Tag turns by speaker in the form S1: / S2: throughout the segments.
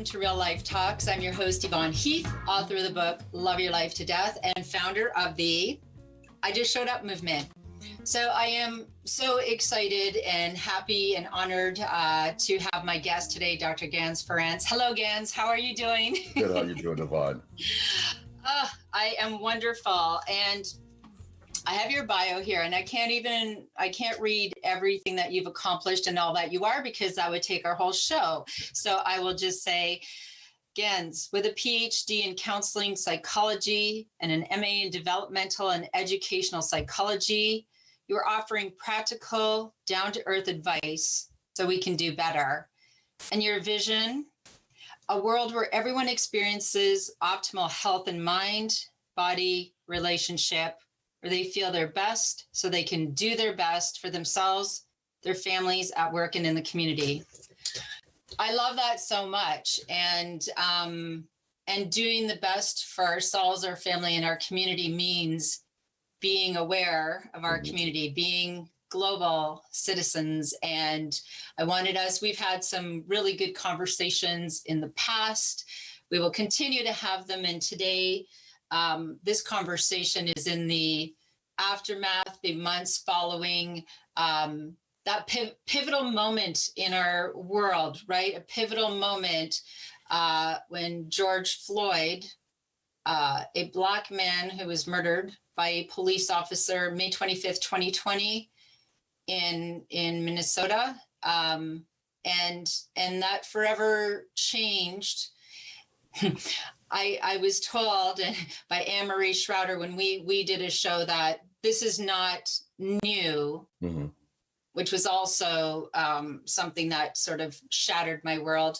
S1: to Real Life Talks. I'm your host, Yvonne Heath, author of the book, Love Your Life to Death, and founder of the I Just Showed Up movement. So I am so excited and happy and honored to have my guest today, Dr. Ganz Ferrance. Hello, Ganz. How are you doing?
S2: Good. How are you doing, Yvonne?
S1: I am wonderful. And I have your bio here, and I can't read everything that you've accomplished and all that you are, because that would take our whole show. So I will just say, Ganz, with a Ph.D. in counseling psychology and an MA in developmental and educational psychology, you are offering practical, down-to-earth advice so we can do better. And your vision, a world where everyone experiences optimal health in mind, body, relationship, where they feel their best so they can do their best for themselves, their families, at work, and in the community. I love that so much. And doing the best for ourselves, our family, and our community means being aware of our community, being global citizens. And we've had some really good conversations in the past. We will continue to have them. And today, this conversation is in the aftermath, the months following that pivotal moment in our world, right? A pivotal moment when George Floyd, a Black man who was murdered by a police officer, May 25th, 2020, in Minnesota, and that forever changed. I was told by Anne-Marie Schroeder when we did a show that this is not new, which was also something that sort of shattered my world.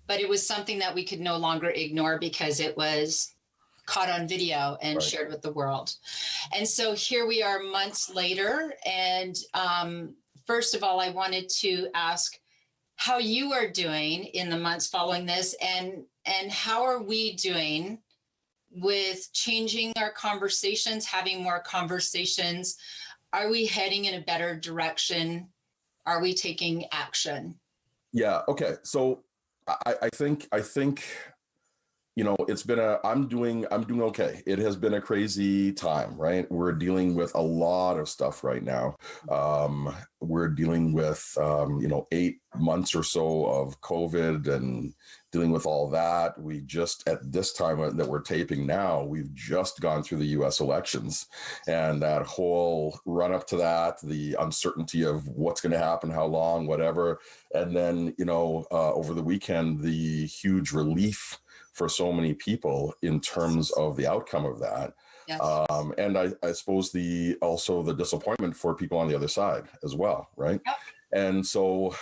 S1: But it was something that we could no longer ignore because it was caught on video and shared with the world. And so here we are months later. And first of all, I wanted to ask how you are doing in the months following this, and how are we doing with changing our conversations, having more conversations? Are we heading in a better direction? Are we taking action?
S2: Yeah. Okay. So I think, it's been I'm doing okay. It has been a crazy time, right? We're dealing with a lot of stuff right now. We're dealing with, 8 months or so of COVID and dealing with all that. We just, at this time that we're taping now, we've just gone through the U.S. elections, and that whole run up to that, the uncertainty of what's going to happen, how long, whatever. And then, over the weekend, the huge relief for so many people in terms of the outcome of that.
S1: Yes.
S2: And I suppose also the disappointment for people on the other side as well, right?
S1: Yep.
S2: And so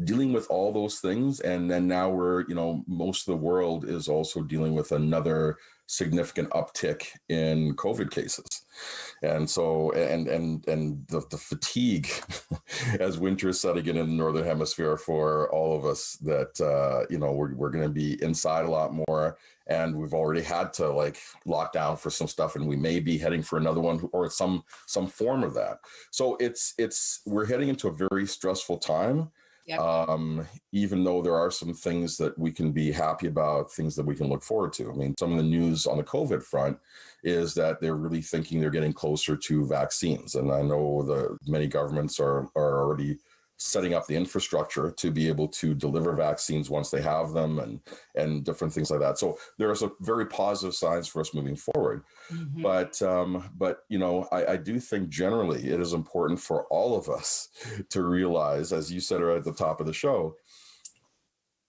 S2: dealing with all those things, and then now we're, most of the world is also dealing with another significant uptick in COVID cases. And so, and the fatigue as winter is setting in the Northern Hemisphere for all of us, that, we're going to be inside a lot more, and we've already had to lock down for some stuff, and we may be heading for another one or some form of that. So we're heading into a very stressful time. Yep. Even though there are some things that we can be happy about, things that we can look forward to. I mean, some of the news on the COVID front is that they're really thinking they're getting closer to vaccines. And I know many governments are already setting up the infrastructure to be able to deliver vaccines once they have them, and different things like that. So there's a very positive signs for us moving forward. Mm-hmm. But I do think generally it is important for all of us to realize, as you said right at the top of the show,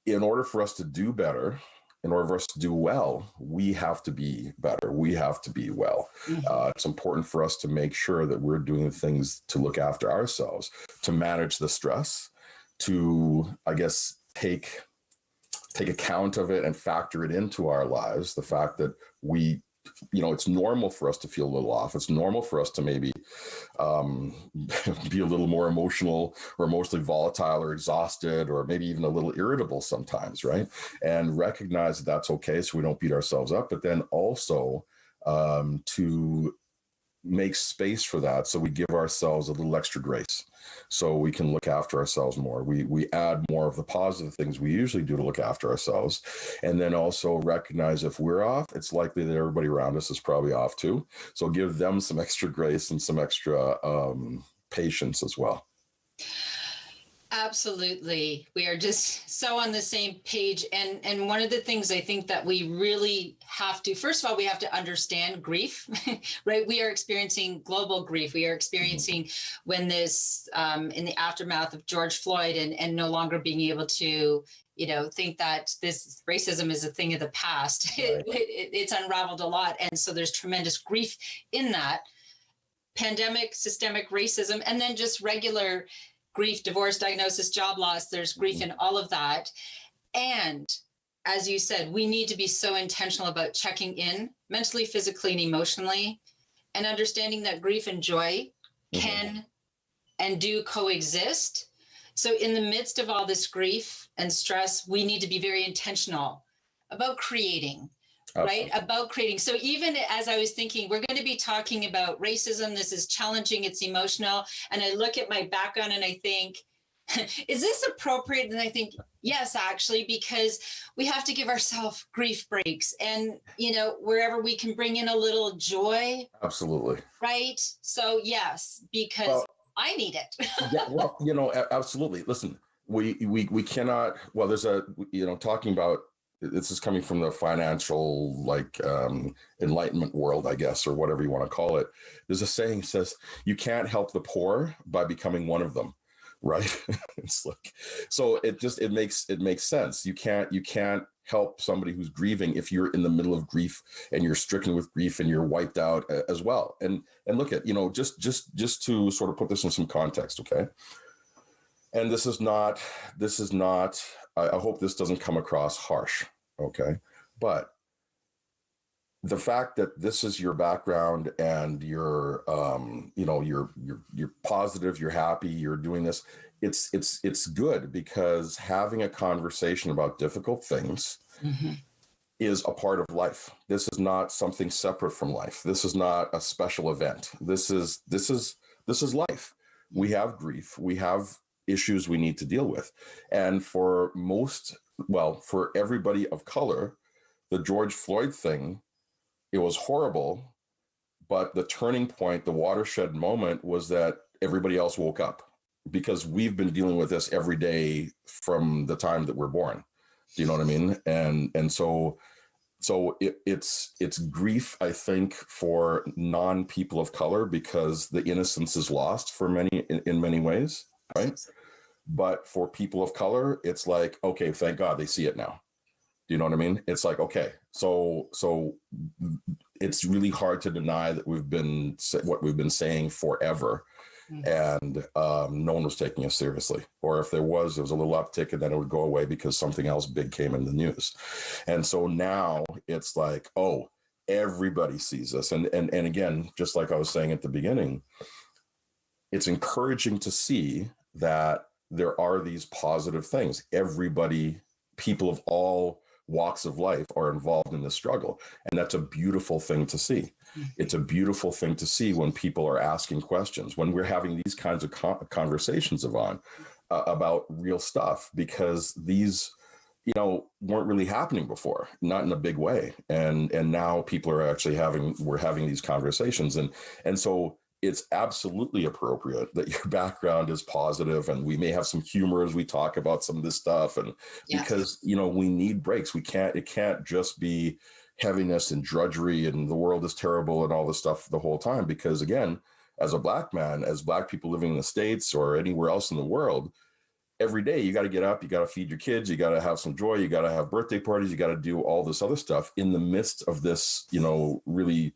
S2: in order for us to do better, in order for us to do well, we have to be better. We have to be well. Mm-hmm. It's important for us to make sure that we're doing things to look after ourselves, to manage the stress, to, I guess, take account of it and factor it into our lives. The fact that it's normal for us to feel a little off. It's normal for us to maybe be a little more emotional or emotionally volatile or exhausted, or maybe even a little irritable sometimes, right? And recognize that that's okay, so we don't beat ourselves up. But then also to make space for that. So we give ourselves a little extra grace so we can look after ourselves more. We add more of the positive things we usually do to look after ourselves. And then also recognize if we're off, it's likely that everybody around us is probably off too. So give them some extra grace and some extra patience as well.
S1: Absolutely. We are just so on the same page. And one of the things I think that we really have to, first of all, we have to understand grief, right? We are experiencing global grief. We are experiencing when this, in the aftermath of George Floyd and no longer being able to, think that this racism is a thing of the past.
S2: Right.
S1: It's unraveled a lot. And so there's tremendous grief in that. Pandemic, systemic racism, and then just regular grief, divorce, diagnosis, job loss, there's grief in all of that. And as you said, we need to be so intentional about checking in mentally, physically, and emotionally, and understanding that grief and joy can and do coexist. So in the midst of all this grief and stress, we need to be very intentional about creating. Absolutely. Right? About creating. So even as I was thinking, we're going to be talking about racism. This is challenging. It's emotional. And I look at my background and I think, is this appropriate? And I think, yes, actually, because we have to give ourselves grief breaks and, wherever we can bring in a little joy.
S2: Absolutely.
S1: Right. So yes, because I need it.
S2: Yeah, well, absolutely. Listen, we cannot, there's talking about, this is coming from the financial, enlightenment world, I guess, or whatever you want to call it. There's a saying that says, you can't help the poor by becoming one of them. Right. It's like, so it makes sense. You can't help somebody who's grieving if you're in the middle of grief and you're stricken with grief and you're wiped out as well. And look at, just to sort of put this in some context. Okay. And this is not, I hope this doesn't come across harsh. Okay. But the fact that this is your background and you're positive, you're happy, you're doing this, it's good, because having a conversation about difficult things is a part of life. This is not something separate from life. This is not a special event. This is life. We have grief. We have issues we need to deal with. And for everybody of color, the George Floyd thing, it was horrible, but the turning point, the watershed moment, was that everybody else woke up, because we've been dealing with this every day from the time that we're born. Do you know what I mean? And so it's grief, I think, for non-people of color, because the innocence is lost for many in many ways, right? But for people of color, it's like, okay, thank God they see it now. Do you know what I mean? It's like, okay, so it's really hard to deny that what we've been saying forever, and no one was taking us seriously. Or if there was a little uptick, and then it would go away because something else big came in the news. And so now it's like, oh, everybody sees us. And again, just like I was saying at the beginning, it's encouraging to see that there are these positive things. Everybody, people of all walks of life, are involved in this struggle. And that's a beautiful thing to see. It's a beautiful thing to see when people are asking questions, when we're having these kinds of conversations, Yvonne, about real stuff, because these, weren't really happening before, not in a big way. And now people are actually we're having these conversations. And so it's absolutely appropriate that your background is positive, and we may have some humor as we talk about some of this stuff. And because, we need breaks. It can't just be heaviness and drudgery and the world is terrible and all this stuff the whole time. Because again, as a Black man, as Black people living in the States or anywhere else in the world, every day you got to get up, you got to feed your kids, you got to have some joy, you got to have birthday parties, you got to do all this other stuff in the midst of this, really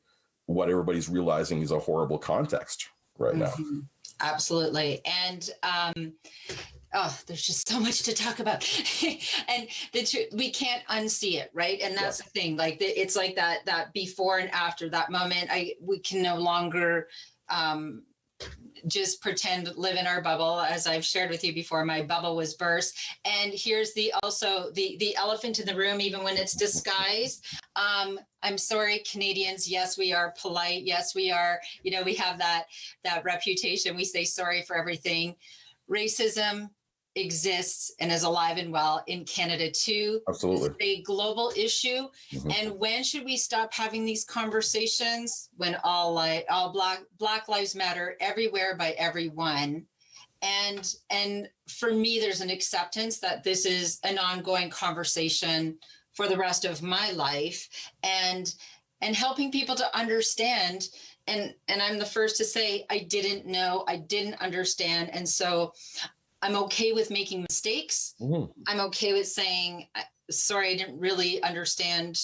S2: what everybody's realizing is a horrible context right now.
S1: Absolutely. And there's just so much to talk about. And we can't unsee it, right? And that's the thing. Like it's like that before and after that moment. We can no longer just pretend live in our bubble. As I've shared with you before, my bubble was burst. And here's the elephant in the room, even when it's disguised. I'm sorry, Canadians. Yes, we are polite. Yes, we are. We have that reputation. We say sorry for everything. Racism exists and is alive and well in Canada too.
S2: Absolutely.
S1: It's a global issue. And when should we stop having these conversations? When all Black Lives Matter everywhere by everyone. And for me, there's an acceptance that this is an ongoing conversation for the rest of my life, and helping people to understand. And I'm the first to say, I didn't know, I didn't understand. And so I'm okay with making mistakes. I'm okay with saying, sorry, I didn't really understand,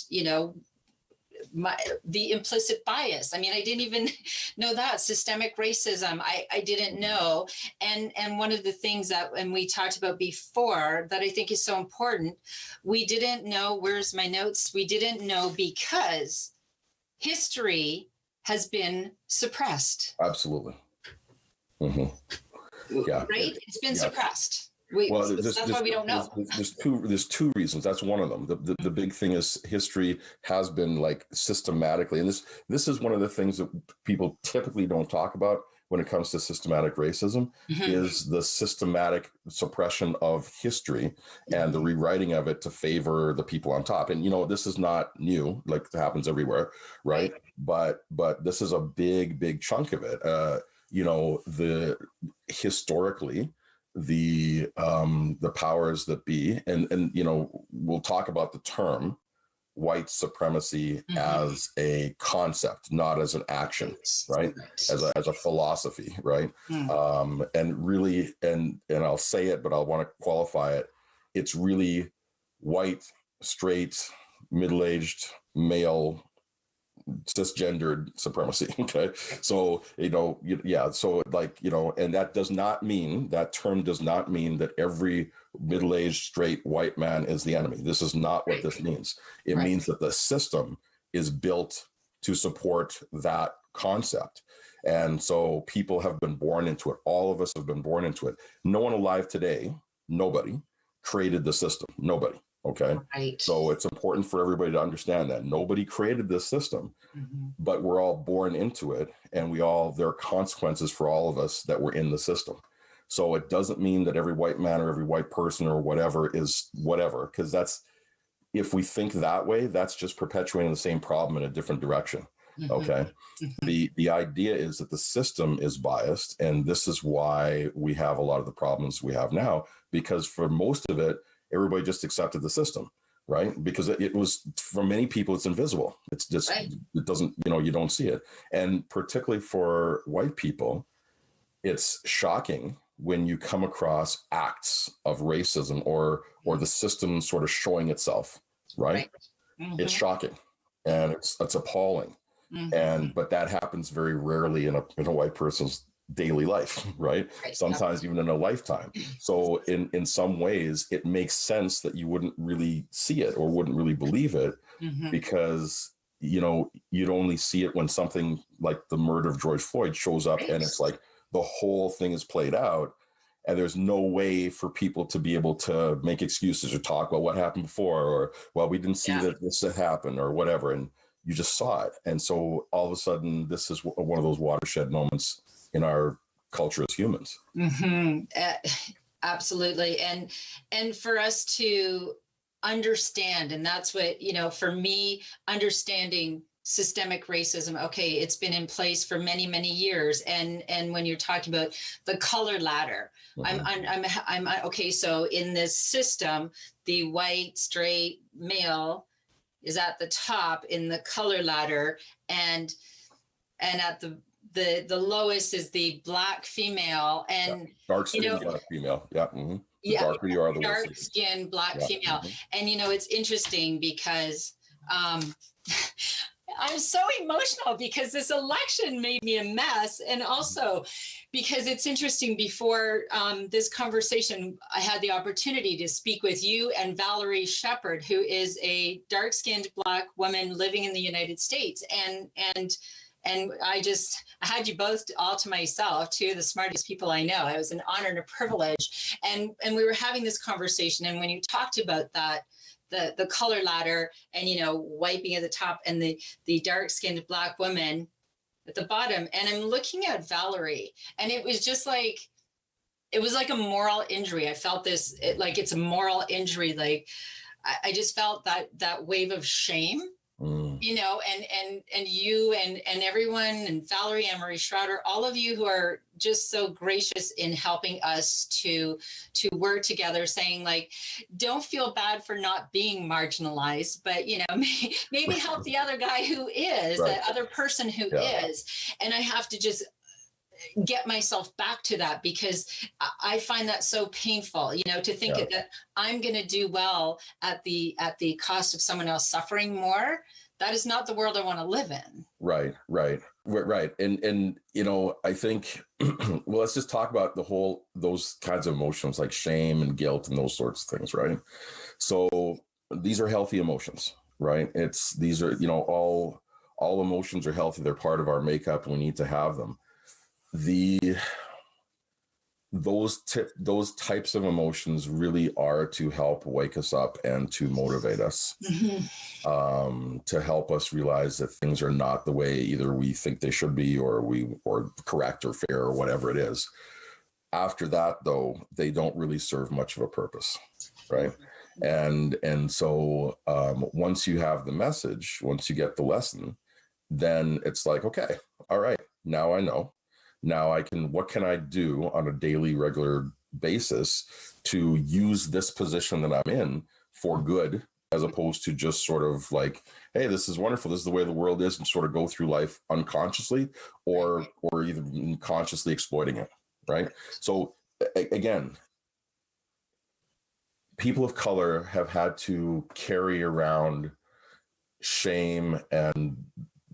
S1: the implicit bias. I mean, I didn't even know that systemic racism. I didn't know. And one of the things that, and we talked about before, that I think is so important, we didn't know, where's my notes? We didn't know because history has been suppressed.
S2: Absolutely. Yeah.
S1: Right? It's been suppressed.
S2: That's
S1: why we don't know.
S2: There's two reasons. That's one of them. The big thing is history has been like systematically, and this is one of the things that people typically don't talk about when it comes to systematic racism, is the systematic suppression of history and the rewriting of it to favor the people on top. And this is not new, like it happens everywhere, right? But this is a big chunk of it. The historically, the powers that be, and we'll talk about the term white supremacy as a concept, not as an action, right? As a philosophy, right? And really, and I'll say it, but I'll want to qualify it. It's really white, straight, middle-aged, male, cisgendered supremacy. Okay. So, and that does not mean, that term does not mean that every middle-aged straight white man is the enemy. This is not what this means. It means that the system is built to support that concept. And so people have been born into it. All of us have been born into it. No one alive today, nobody created the system. Nobody. Okay.
S1: Right.
S2: So it's important for everybody to understand that nobody created this system, but we're all born into it, and there are consequences for all of us that were in the system. So it doesn't mean that every white man or every white person or whatever is whatever, because if we think that way, that's just perpetuating the same problem in a different direction. Okay. The idea is that the system is biased, and this is why we have a lot of the problems we have now, because for most of it, everybody just accepted the system, right? Because it was, for many people, it's invisible. It's just, it doesn't, you don't see it. And particularly for white people, it's shocking when you come across acts of racism or the system sort of showing itself, right? It's shocking and it's appalling. But that happens very rarely in a white person's daily life, right? Sometimes even in a lifetime. So in some ways, it makes sense that you wouldn't really see it or wouldn't really believe it, because you'd only see it when something like the murder of George Floyd shows up, and it's like the whole thing is played out, and there's no way for people to be able to make excuses or talk about what happened before, or, well, we didn't see that this had happened or whatever, and you just saw it. And so all of a sudden, this is one of those watershed moments in our culture as humans.
S1: Absolutely. And for us to understand, and that's what, for me, understanding systemic racism, okay, it's been in place for many, many years. And when you're talking about the color ladder, I'm okay. So in this system, the white, straight male is at the top in the color ladder, and at the lowest is the Black female, and
S2: dark skinned Black female. The darker you are, the worse.
S1: Dark skinned Black female. And it's interesting because I'm so emotional because this election made me a mess, and also because it's interesting, before this conversation, I had the opportunity to speak with you and Valerie Shepard, who is a dark-skinned Black woman living in the United States. And I had you both all to myself, two of the smartest people I know. It was an honor and a privilege. And we were having this conversation. And when you talked about that, the color ladder and, wiping at the top and the dark-skinned Black woman at the bottom. And I'm looking at Valerie, and it was just like, it was like a moral injury. I felt this, like it's a moral injury. Like I just felt that wave of shame, and you and everyone, and Valerie, and Marie Schroeder, all of you who are just so gracious in helping us to work together, saying like, don't feel bad for not being marginalized, but maybe help the other guy who is,
S2: Right.
S1: that other person who is. And I have to just get myself back to that, because I find that so painful, to think that I'm going to do well at the cost of someone else suffering more. That is not the world I want to live in. Right.
S2: And I think, well, let's just talk about those kinds of emotions like shame and guilt and those sorts of things, right? So these are healthy emotions, right? These are, all emotions are healthy. They're part of our makeup, and we need to have them. Those types of emotions really are to help wake us up and to motivate us, to help us realize that things are not the way either we think they should be, or correct or fair or whatever it is. After that, though, they don't really serve much of a purpose, right? And so once you have the message, once you get the lesson, then it's like, okay, all right, now I know. Now what can I do on a daily, regular basis to use this position that I'm in for good, as opposed to just sort of like, hey, this is wonderful, this is the way the world is, and sort of go through life unconsciously or even consciously exploiting it, right? So again, people of color have had to carry around shame and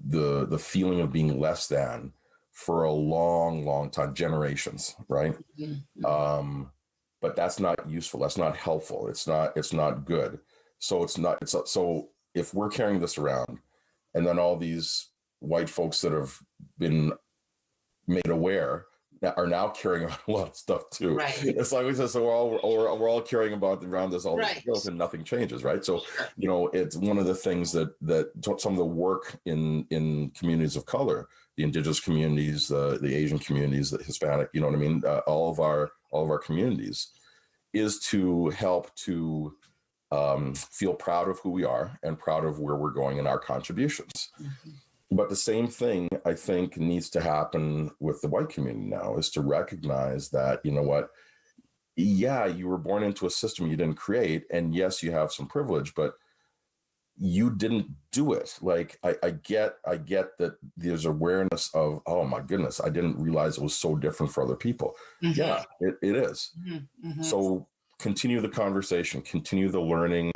S2: the feeling of being less than for a long, long time, generations, right?
S1: Mm-hmm.
S2: But that's not useful. That's not helpful. It's not good. So so if we're carrying this around, and then all these white folks that have been made aware are now carrying on a lot of stuff too.
S1: Right.
S2: It's like we said, so we're all carrying around this all this guilt, and nothing changes, right? So it's one of the things that some of the work in communities of color, the Indigenous communities, the Asian communities, the Hispanic, you know what I mean, all of our communities, is to help to feel proud of who we are and proud of where we're going in our contributions. Mm-hmm. But the same thing, I think, needs to happen with the white community now, is to recognize that, you know what, yeah, you were born into a system you didn't create, and yes, you have some privilege, but you didn't do it. Like, I get that there's awareness of, oh my goodness, I didn't realize it was so different for other people. Mm-hmm. Yeah, it is. Mm-hmm. Mm-hmm. So continue the conversation, continue the learning,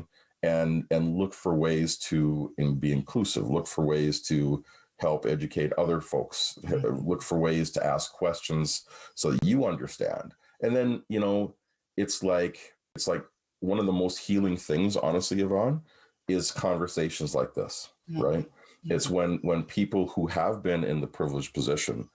S2: and look for ways to be inclusive, look for ways to help educate other folks, look for ways to ask questions so that you understand. And then, it's like one of the most healing things, honestly, Yvonne, is conversations like this, right? Mm-hmm. It's when people who have been in the privileged position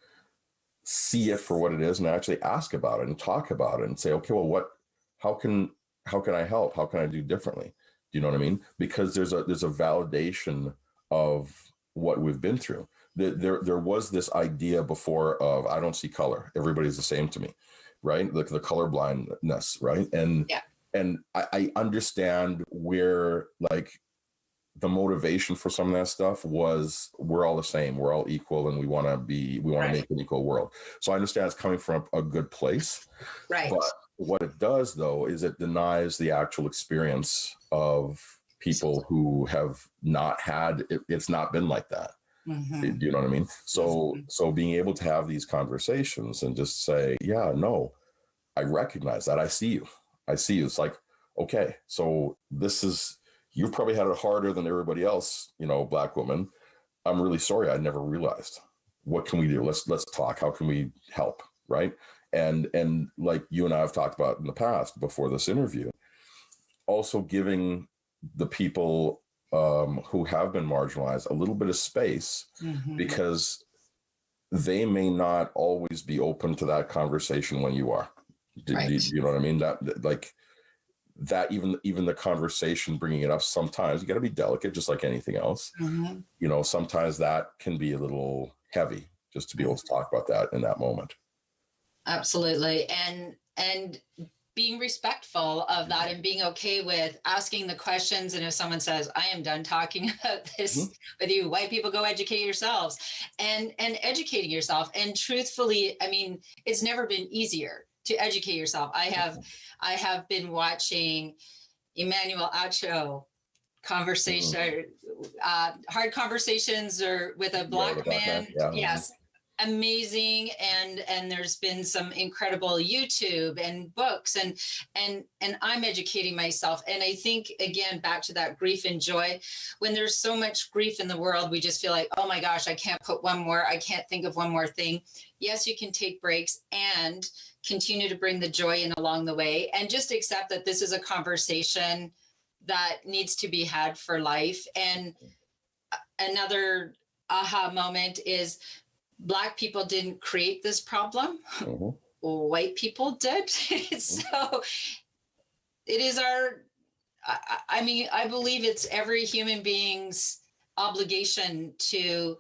S2: see it for what it is and actually ask about it and talk about it and say, okay, well, how can I help? How can I do differently? Do you know what I mean? Because there's a validation of what we've been through. There was this idea before of, I don't see color, everybody's the same to me, right? Like the colorblindness, right? And I understand where, like, the motivation for some of that stuff was, we're all the same, we're all equal, and we want to make an equal world. So I understand it's coming from a good place, right? But what it does, though, is it denies the actual experience of people who have not had it. It's not been like that. Mm-hmm. Do you know what I mean? So being able to have these conversations and just say, yeah, no, I recognize that. I see you. It's like, okay, so you've probably had it harder than everybody else, Black woman. I'm really sorry. I never realized. What can we do? Let's talk. How can we help? Right. And like you and I have talked about in the past before this interview, also giving the people who have been marginalized a little bit of space, mm-hmm. because they may not always be open to that conversation when you are. You know what I mean? That like that even the conversation, bringing it up, sometimes you got to be delicate, just like anything else.
S1: Mm-hmm.
S2: You know, sometimes that can be a little heavy just to be able to talk about that in that moment.
S1: Absolutely. And being respectful of that and being okay with asking the questions. And if someone says, I am done talking about this with you, white people, go educate yourselves, and educating yourself. And truthfully, I mean, it's never been easier to educate yourself. I have been watching Emmanuel Acho conversation, hard conversations or with a black man. Yes. Amazing. And there's been some incredible YouTube and books and I'm educating myself. And I think, again, back to that grief and joy, when there's so much grief in the world, we just feel like, oh my gosh, I can't think of one more thing. Yes, you can take breaks and continue to bring the joy in along the way, and just accept that this is a conversation that needs to be had for life. And another aha moment is, Black people didn't create this problem. Mm-hmm. White people did. So it is I mean, I believe it's every human being's obligation to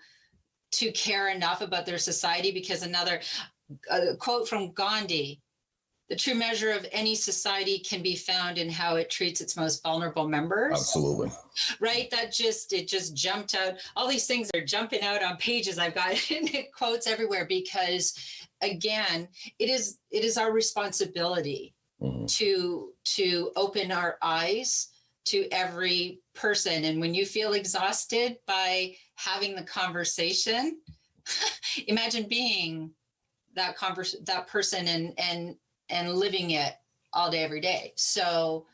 S1: care enough about their society, because another quote from Gandhi, the true measure of any society can be found in how it treats its most vulnerable members. Absolutely. Right? It just jumped out. All these things are jumping out on pages. I've got quotes everywhere, because again, it is our responsibility to open our eyes to every person. And when you feel exhausted by having the conversation, imagine being that person and living it all day, every day. So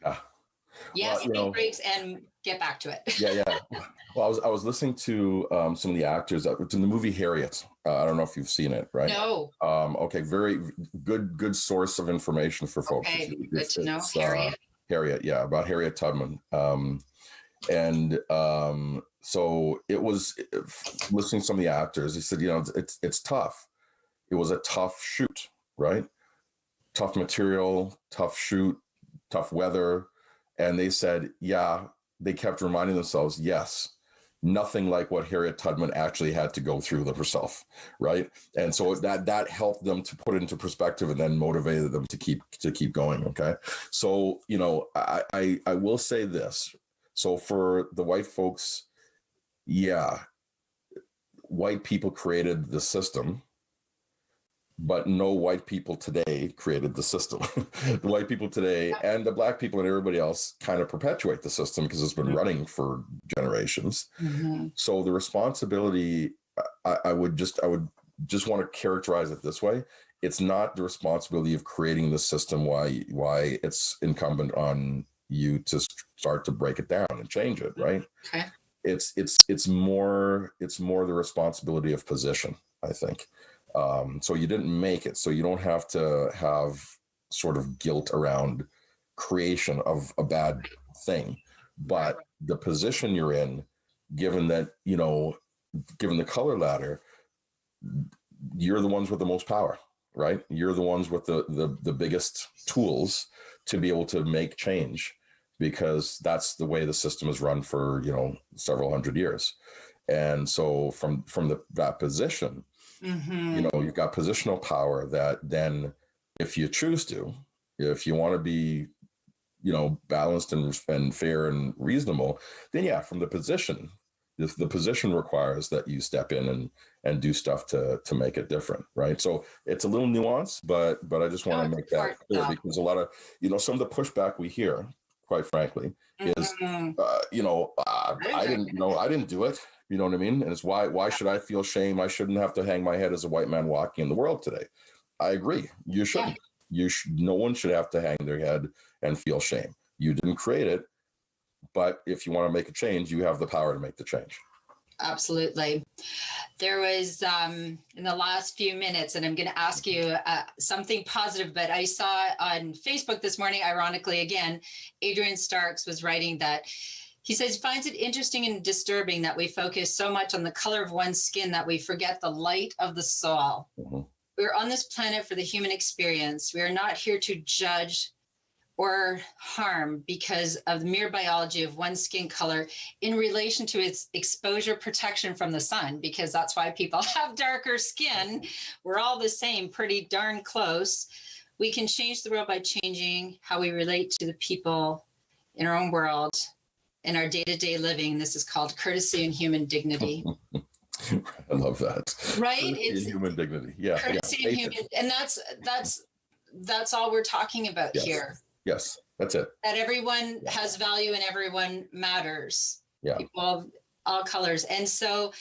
S1: yes, take breaks and get back to it. Yeah. Well, I was listening to some of the actors in the movie Harriet. I don't know if you've seen it, right? No. Okay, very good source of information for folks. Okay, good to know. Harriet, yeah, about Harriet Tubman. So it was listening to some of the actors. He said, it's tough. It was a tough shoot, right? Tough material, tough shoot, tough weather. And they said, they kept reminding themselves, yes, nothing like what Harriet Tubman actually had to go through herself, right? And so that helped them to put it into perspective, and then motivated them to keep going, okay? So, I will say this. So for the white folks, white people created the system, but no white people today created the system. The white people today and the Black people and everybody else kind of perpetuate the system because it's been running for generations. Mm-hmm. So the responsibility, I would just want to characterize it this way. It's not the responsibility of creating the system why it's incumbent on you to start to break it down and change it, right? Okay. It's more the responsibility of position, I think. So you didn't make it, so you don't have to have sort of guilt around creation of a bad thing. But the position you're in, given that, given the color ladder, you're the ones with the most power, right? You're the ones with the biggest tools to be able to make change, because that's the way the system is run for, several hundred years. And so from that position, you've got positional power that then, if you choose to, if you want to be, balanced and fair and reasonable, then from the position, the position requires that you step in and do stuff to make it different, right? So it's a little nuanced, but I just want to make that clear, because a lot of, some of the pushback we hear, quite frankly, is, I didn't do it. You know what I mean? And it's why should I feel shame? I shouldn't have to hang my head as a white man walking in the world today. I agree. You shouldn't. No one should have to hang their head and feel shame. You didn't create it, but if you want to make a change, you have the power to make the change. Absolutely. There was in the last few minutes, and I'm going to ask you something positive, but I saw on Facebook this morning, ironically, again, Adrian Starks was writing that He says, finds it interesting and disturbing that we focus so much on the color of one's skin that we forget the light of the soul.
S2: Mm-hmm.
S1: We're on this planet for the human experience. We are not here to judge or harm because of the mere biology of one's skin color in relation to its exposure protection from the sun, because that's why people have darker skin. We're all the same, pretty darn close. We can change the world by changing how we relate to the people in our own world, in our day-to-day living. This is called courtesy and human dignity.
S2: I love that.
S1: Right?
S2: Courtesy
S1: It's
S2: and human dignity. Yeah.
S1: courtesy
S2: Yeah.
S1: and human, and that's all we're talking about
S2: Yes.
S1: here.
S2: Yes, that's it.
S1: That everyone has value and everyone matters.
S2: Yeah.
S1: People of all colors. And so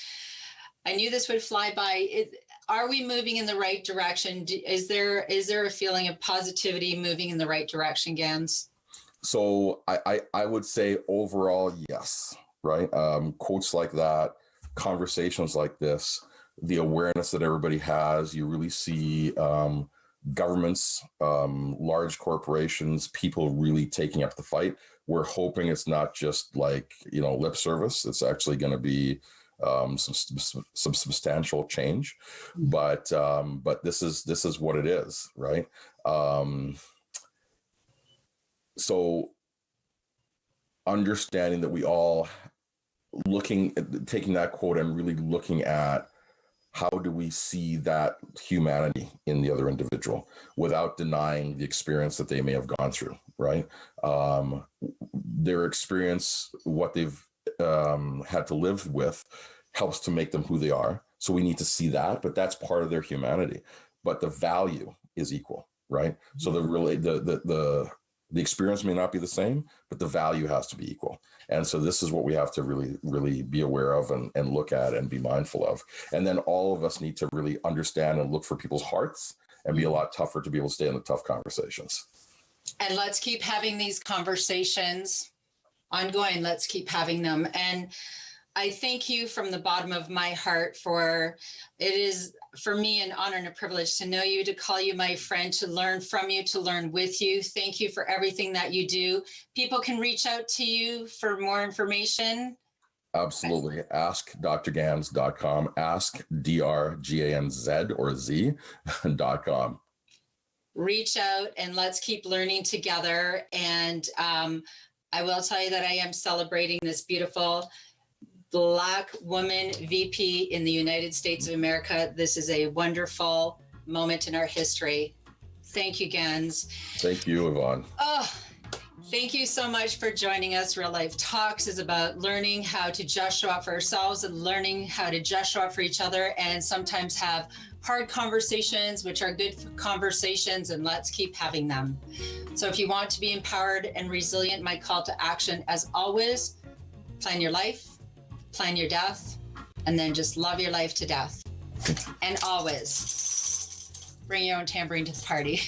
S1: I knew this would fly by. Are we moving in the right direction? Is there a feeling of positivity moving in the right direction, Ganz?
S2: So I would say overall, yes, right? Quotes like that, conversations like this, the awareness that everybody has, you really see governments, large corporations, people really taking up the fight. We're hoping it's not just like, lip service. It's actually going to be some substantial change, but this is what it is, right? So understanding that we all taking that quote and really looking at how do we see that humanity in the other individual without denying the experience that they may have gone through, right? Their experience, what they've had to live with, helps to make them who they are. So we need to see that, but that's part of their humanity. But the value is equal, right? So the experience may not be the same, but the value has to be equal. And so this is what we have to really, really be aware of and look at and be mindful of. And then all of us need to really understand and look for people's hearts and be a lot tougher to be able to stay in the tough conversations.
S1: And let's keep having these conversations ongoing. Let's keep having them. And I thank you from the bottom of my heart it is for me an honor and a privilege to know you, to call you my friend, to learn from you, to learn with you. Thank you for everything that you do. People can reach out to you for more information.
S2: Absolutely. AskDrGanz.com, ask DRGANZ or Z.com.
S1: Reach out and let's keep learning together. And I will tell you that I am celebrating this beautiful Black woman VP in the United States of America. This is a wonderful moment in our history. Thank you, Ganz.
S2: Thank you, Yvonne.
S1: Oh, thank you so much for joining us. Real Life Talks is about learning how to just show up for ourselves and learning how to just show up for each other, and sometimes have hard conversations, which are good conversations, and let's keep having them. So if you want to be empowered and resilient, my call to action, as always, plan your life, plan your death, and then just love your life to death. And always bring your own tambourine to the party.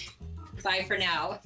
S1: Bye for now.